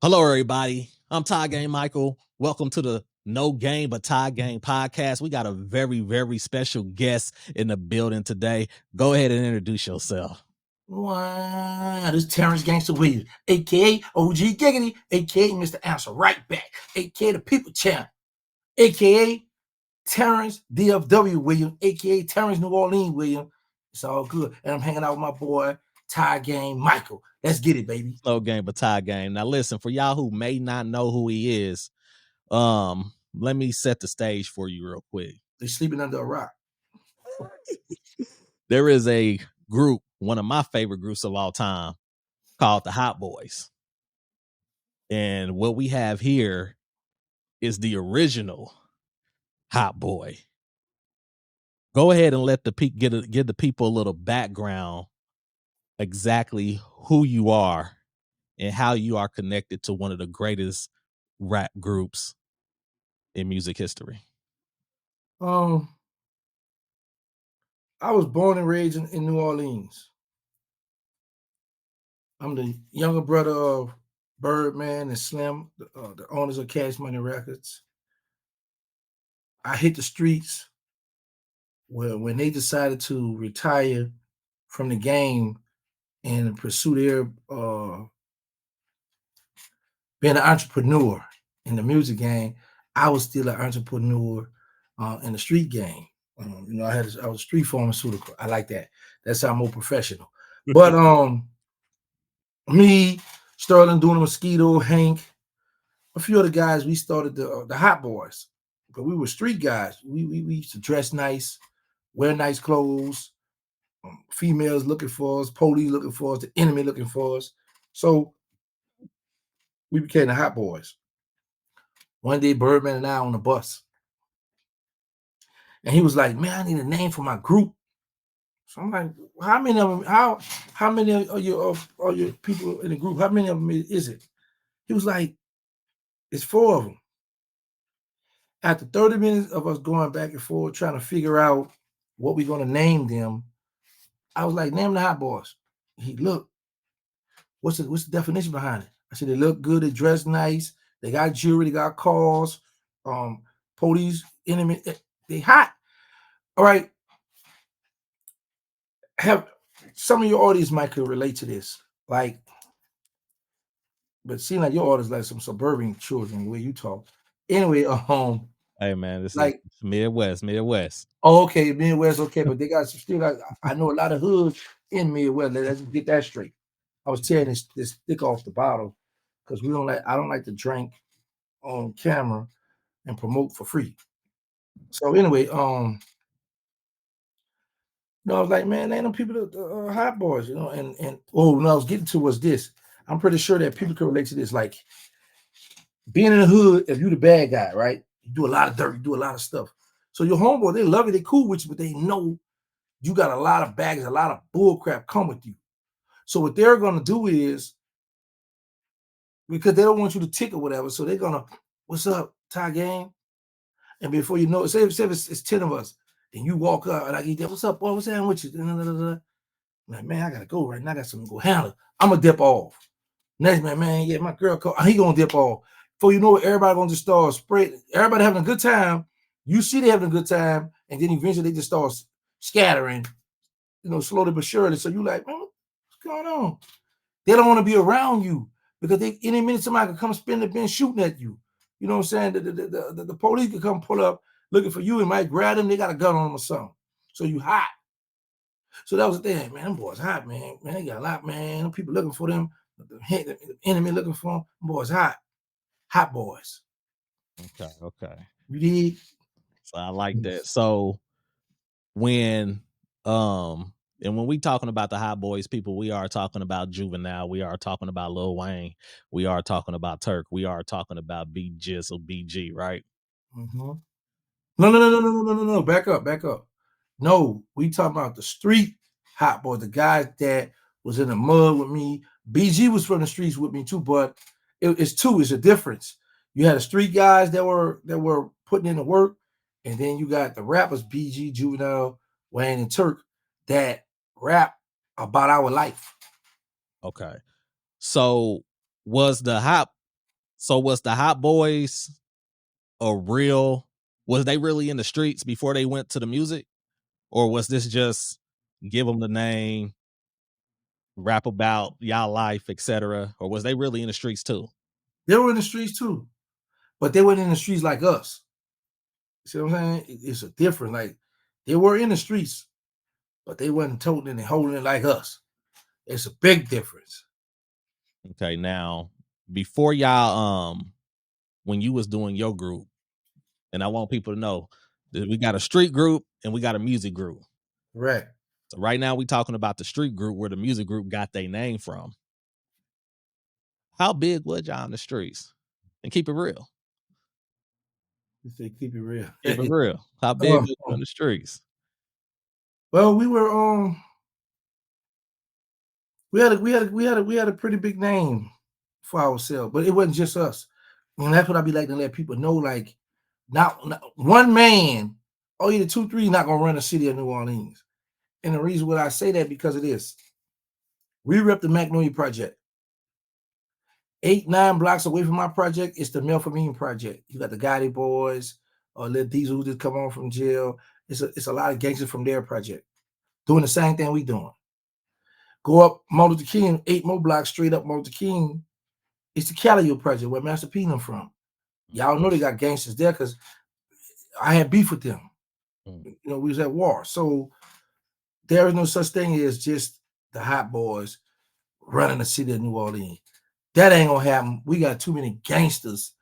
Hello, everybody. I'm Ty Game Michael. Welcome to the No Game But Ty Game podcast. We got a very, very special guest in the building today. Go ahead and introduce yourself. Wow, this Terrance Gangsta Williams, aka OG Giggity, aka Mr. Answer Right Back, aka the People Champ, aka Terrance DFW Williams, aka Terrance New Orleans Williams. It's all good. And I'm hanging out with my boy Ty Game Michael. Let's get it, baby. No Game But Ty Game. Now, listen, for y'all who may not know who he is, let me set the stage for you real quick. They sleeping under a rock. There is a group, one of my favorite groups of all time, called the Hot Boys. And what we have here is the original Hot Boy. Go ahead and let the give the people a little background, exactly who you are and how you are connected to one of the greatest rap groups in music history. I was born and raised in New Orleans. I'm the younger brother of Birdman and Slim, the owners of Cash Money Records. I hit the streets when they decided to retire from the game and pursue their being an entrepreneur in the music game. I was still an entrepreneur in the street game. I was a street pharmaceutical. I like that. That's how I'm more professional. But me, Sterling, doing the Mosquito, Hank, a few other guys, we started the Hot Boys. But we were street guys. We used to dress nice, wear nice clothes. Females looking for us, police looking for us, the enemy looking for us. So we became the Hot Boys. One day, Birdman and I on the bus, and he was like, "Man, I need a name for my group." So I'm like, "How many of them? How many of your people in the group? How many of them is it?" He was like, "It's 4 of them." After 30 minutes of us going back and forth trying to figure out what we're gonna name them, I was like, "Name the Hot Boys." He looked. What's the definition behind it? I said they look good, they dress nice, they got jewelry, they got cars, police, enemy, they hot. All right. Have some of your audience might could relate to this. Like, but it seems like your audience like some suburban children, the way you talk. Anyway, Hey man, this is like, Midwest. oh, okay, Midwest, okay, but they got some still got I know a lot of hoods in Midwest. Let's get that straight. I was tearing this stick off the bottle because I don't like to drink on camera and promote for free. So anyway, I was like, man, ain't no people that hot boys, and what I was getting to was this. I'm pretty sure that people can relate to this. Like being in the hood, if you the bad guy, right? You do a lot of dirt, you do a lot of stuff. So your homeboy, they love you, they cool with you, but they know you got a lot of bags, a lot of bull crap come with you. So what they're gonna do is because they don't want you to tick or whatever, so they're gonna, what's up, Ty Gang? And before you know it, say it's 10 of us, and you walk up and I get, what's up, boy? What's happening with you? I'm like, man, I gotta go right now. I got something to go handle. I'm gonna dip off. Next man, yeah, my girl called. He gonna dip off. Before you know it, everybody gonna just start spread. Everybody having a good time. You see they having a good time, and then eventually they just start scattering, slowly but surely. So you like, man, what's going on? They don't want to be around you because any minute somebody could come spin the bench shooting at you. You know what I'm saying? The police could come pull up looking for you and might grab them. They got a gun on them or something. So you hot. So that was the thing, man. Them boys hot, man. Man, they got a lot, man. Them people looking for them. The enemy looking for them. Them boys hot. Hot boys. Okay. You dig? So I like that. So when and when we talking about the Hot Boys people, we are talking about Juvenile, we are talking about Lil Wayne, we are talking about Turk, we are talking about BG or BG, right? Mm-hmm. No. Back up. No, we talking about the street hot boys, the guys that was in the mud with me. BG was from the streets with me too, but it's a difference. You had the street guys that were putting in the work, and then you got the rappers, BG, Juvenile, Wayne, and Turk, that rap about our life. Okay. So was the Hot So was the Hot Boys a real? Was they really in the streets before they went to the music, or was this just give them the name, rap about y'all life, etc., or was they really in the streets too? They were in the streets too, but they weren't in the streets like us. See what I'm saying? It's a different. Like they were in the streets, but they wasn't toting and holding it like us. It's a big difference. Okay, now before y'all, when you was doing your group, and I want people to know that we got a street group and we got a music group. Right. So right now we talking about the street group where the music group got their name from. How big was y'all in the streets? And keep it real. You say keep it real. Keep it real. How big um, was you in the streets? well, we were we had a pretty big name for ourselves, but it wasn't just us. And that's what I be like to let people know. Like, not one man or either two, three not gonna run the city of New Orleans. And the reason why I say that because of this, we rep the Magnolia Project. 8-9 blocks away from my project, it's the Melphamine Project. You got the Gotti Boys, or Lil Diesel who just come on from jail. It's a lot of gangsters from their project doing the same thing we doing. Go up Martin Luther King, 8 more blocks straight up Martin Luther King. It's the Calio Project where Master P them from. Y'all know they got gangsters there because I had beef with them. You know, we was at war. So there is no such thing as just the hot boys running the city of New Orleans. That ain't gonna happen. We got too many gangsters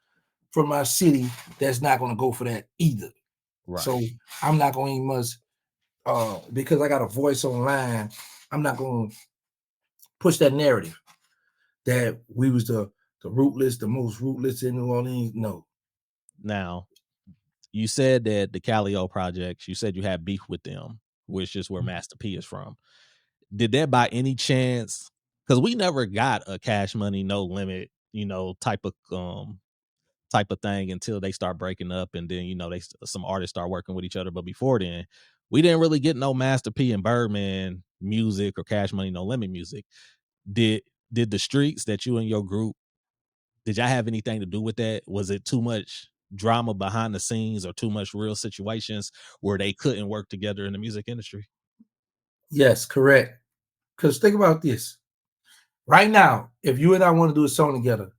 from our city that's not gonna go for that either. Right. So I'm not gonna even much because I got a voice online, I'm not gonna push that narrative that we was the most rootless in New Orleans. No. Now, you said that the Calio projects, you said you had beef with them, which is where Master P is from. Did that by any chance? Because we never got a Cash Money No Limit, type of thing until they start breaking up, and then some artists start working with each other. But before then, we didn't really get no Master P and Birdman music or Cash Money No Limit music. Did the streets that you and your group, did y'all have anything to do with that? Was it too much drama behind the scenes or too much real situations where they couldn't work together in the music industry? Yes, correct. Because think about this. Right now, if you and I want to do a song together,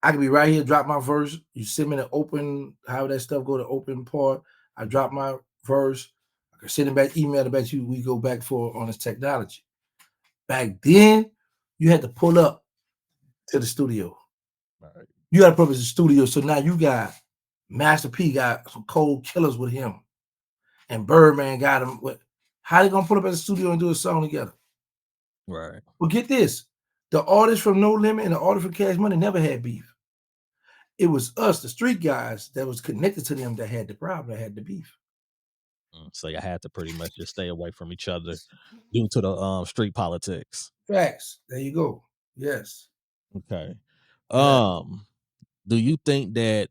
I can be right here, drop my verse. You send me the open, how that stuff go to open part. I drop my verse. I can send it back, email it back to you. We go back for on this technology. Back then, you had to pull up to the studio. Right. You got to purpose the studio. So now you got Master P got some cold killers with him, and Birdman got him. How they gonna pull up at the studio and do a song together? Right. Well, get this: the artists from No Limit and the artists from Cash Money never had beef. It was us, the street guys, that was connected to them that had the problem, that had the beef. So you had to pretty much just stay away from each other due to the street politics. Facts. There you go. Yes. Okay. Yeah. Do you think that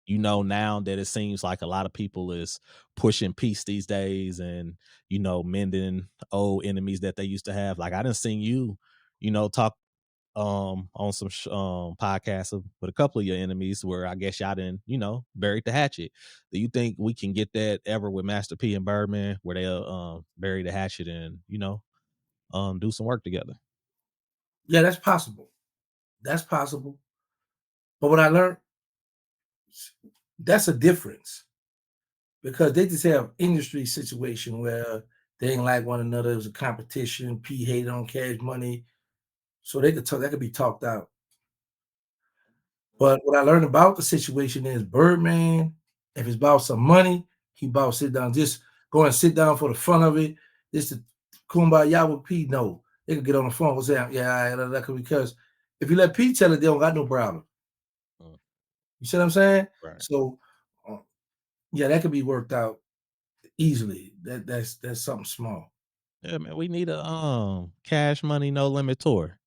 now that it seems like a lot of people is pushing peace these days and mending old enemies that they used to have? Like I done seen you, talk on some podcasts with a couple of your enemies where I guess y'all didn't, buried the hatchet. Do you think we can get that ever with Master P and Birdman where they'll bury the hatchet and do some work together? Yeah, that's possible. That's possible. But what I learned, that's a difference because they just have industry situation where they ain't like one another. It was a competition. P hated on Cash Money, so they could talk. That could be talked out. But what I learned about the situation is Birdman, if it's about some money, he about sit down, just go and sit down for the fun of it. Just to kumbaya with P. No, they could get on the phone and say, yeah, because if you let P tell it, they don't got no problem. Mm. You see what I'm saying? Right. So, yeah, that could be worked out easily. That's something small. Yeah, man, we need a Cash Money No Limit tour.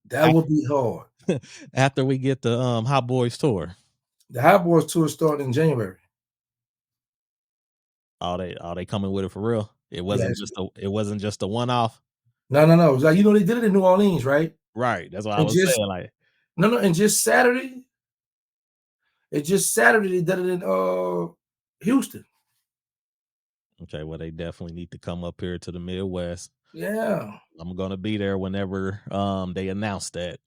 That would be hard. After we get the Hot Boys tour. The Hot Boys tour started in January. Are they coming with it for real? It wasn't Yes. just a one off. No. It's like, they did it in New Orleans, right? Right. That's what I And was just saying. Like No, and just Saturday. It's just Saturday they did it in Houston. Okay, well, they definitely need to come up here to the Midwest. Yeah. I'm gonna be there whenever they announce that.